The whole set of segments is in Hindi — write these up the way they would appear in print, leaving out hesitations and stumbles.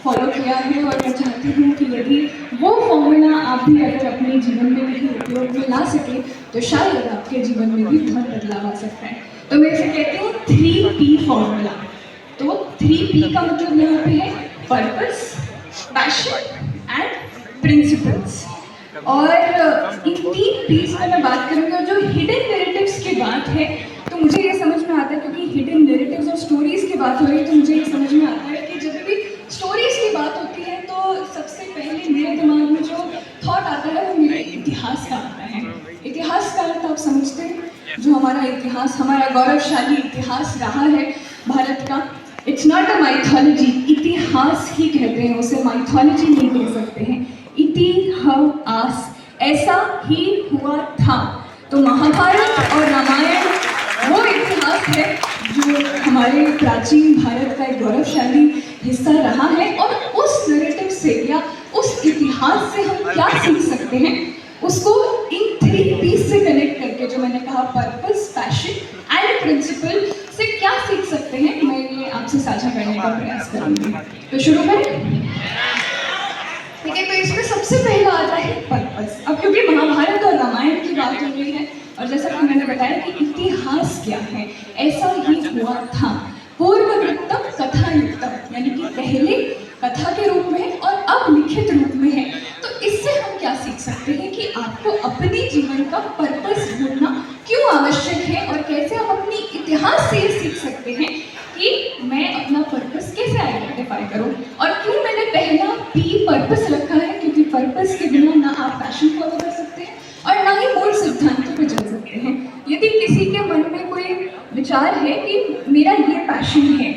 फॉलो किया है और मैं चाहती हूँ कि यदि वो फॉर्मूला आप भी अगर अपने जीवन में कहीं उपयोग में ला सके तो शायद आपके जीवन में भी बहुत बदलाव आ सकता है। तो मैं इसे कहती हूँ 3P फॉर्मूला। तो 3P का मतलब यहाँ पे है पर्पस, पैशन एंड प्रिंसिपल्स। और इन 3P's में मैं बात करूँगी और जो हिडन नैरेटिव्स की बात है तो मुझे ये समझ में आता है, क्योंकि हिडन नैरेटिव्स और स्टोरीज की बात हो रही है तो मुझे ये समझ में आता है कि जब भी स्टोरीज की बात होती है तो सबसे पहले मेरे दिमाग में जो थॉट आता है वो मेरे इतिहास का आता है। इतिहास का अर्थ आप समझते हैं, जो हमारा इतिहास, हमारा गौरवशाली इतिहास रहा है भारत का। इट्स नॉट अ माइथोलॉजी, इतिहास ही कहते हैं उसे, माइथोलॉजी नहीं कह सकते हैं। इतिहास, ऐसा ही हुआ था। तो महाभारत और रामायण वो इतिहास है जो हमारे प्राचीन भारत का एक गौरवशाली हिस्सा रहा है। और उस नैरेटिव से या उस इतिहास से हम क्या सीख सकते हैं, उसको इन 3P's से कनेक्ट करके, जो मैंने कहा पर्पस, पैशन एंड प्रिंसिपल, से क्या सीख सकते हैं, मैं ये आपसे साझा करने का प्रयास करूंगी। तो शुरू करें। ठीक है, तो इसमें सबसे पहला आता है पर्पस। अब क्योंकि महाभारत और रामायण की बात हो रही है और जैसा कि मैंने बताया कि इतिहास क्या है, ऐसा ही हुआ था। पूर्ववृत्तम कथा युक्तम, यानी कि पहले कथा के रूप में और अब लिखित रूप में है। तो इससे हम क्या सीख सकते हैं कि आपको अपने जीवन का पर्पस ढूंढना क्यों आवश्यक है और कैसे आप अपनी इतिहास से ये सीख सकते हैं कि मैं अपना पर्पस कैसे आइडेंटिफाई करूं। और क्यों मैंने पहला P पर्पस रखा है, क्योंकि पर्पस के बिना ना आप पैशन फॉलो कर सकते हैं और ना ही मूल सिद्धांतों पर चल सकते हैं। यदि किसी के मन में कोई विचार है कि मेरा ये पैशन है,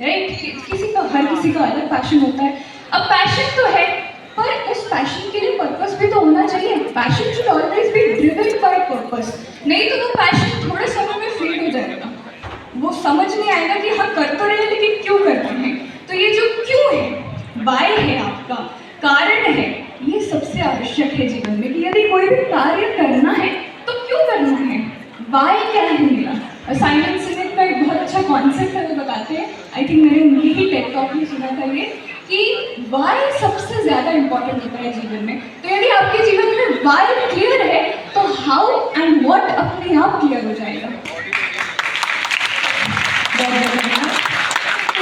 राइट, किसी का, हर किसी का अलग पैशन होता है। अब पैशन तो है, पर उस पैशन के लिए पर्पस भी तो होना चाहिए। Passion should always be driven by purpose, नहीं तो वो पैशन थोड़े समय में फेड हो जाएगा। वो समझ नहीं आएगा कि हम कर तो रहे हैं लेकिन क्यों कर रहे हैं। तो ये जो क्यों है, वाई है, आपका कारण है, ये सबसे आवश्यक है जीवन में कि यदि कोई भी कार्य करना है तो क्यों करना है, वाई क्या है मेरा। और साइमन सिनेक का एक बहुत अच्छा कॉन्सेप्ट है, वो बताते हैं, आई थिंक मैंने उनकी ही टेड टॉक में सुना था ये, कि वाई सबसे ज़्यादा इंपॉर्टेंट होता है जीवन में। तो यदि आपके जीवन में वाई क्लियर है तो हाउ एंड व्हाट अपने आप क्लियर हो जाएगा।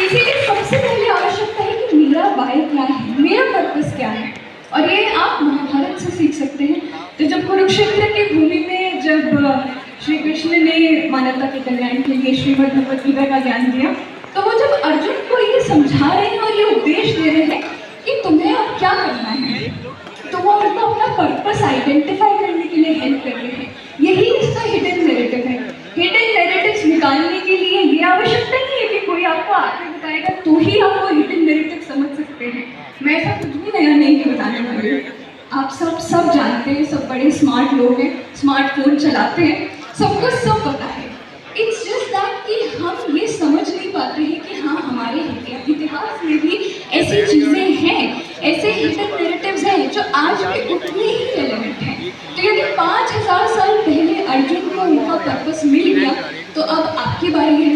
इसीलिए सबसे पहले आवश्यकता है कि मेरा वाई क्या है, मेरा पर्पस क्या है। और ये आप महाभारत से सीख सकते हैं। तो जब कुरुक्षेत्र की भूमि में जब श्री कृष्ण ने मानवता के कल्याण के लिए श्रीमद् भगवद गीता का ज्ञान दिया, तो वो जब अर्जुन को ये समझा रहे हैं और ये उपदेश दे रहे हैं कि तुम्हें अब क्या करना है, तो वो उनको अपना पर्पस आइडेंटिफाई करने के लिए हेल्प कर रहे हैं। यही इसका हिडन नैरेटिव है। हिडन नैरेटिव्स निकालने के लिए ये आवश्यकता नहीं है कि कोई आपको आगे बताएगा तो ही आप वो हिडन नैरेटिव समझ सकते हैं। मैं ऐसा कुछ भी नया नहीं बताने वाली हूँ। आप सब जानते हैं, सब बड़े स्मार्ट लोग हैं, स्मार्टफोन चलाते हैं, सबको सब पता है। इट्स जस्ट दैट कि हम ये समझ नहीं पाते हैं कि हाँ, हमारे इतिहास में भी ऐसी चीज़ें हैं, ऐसे हिडन नैरेटिव्स हैं जो आज भी उतने ही रेलेवेंट हैं। तो यदि 5000 साल पहले अर्जुन को उनका पर्पस मिल गया तो अब आपकी बारी है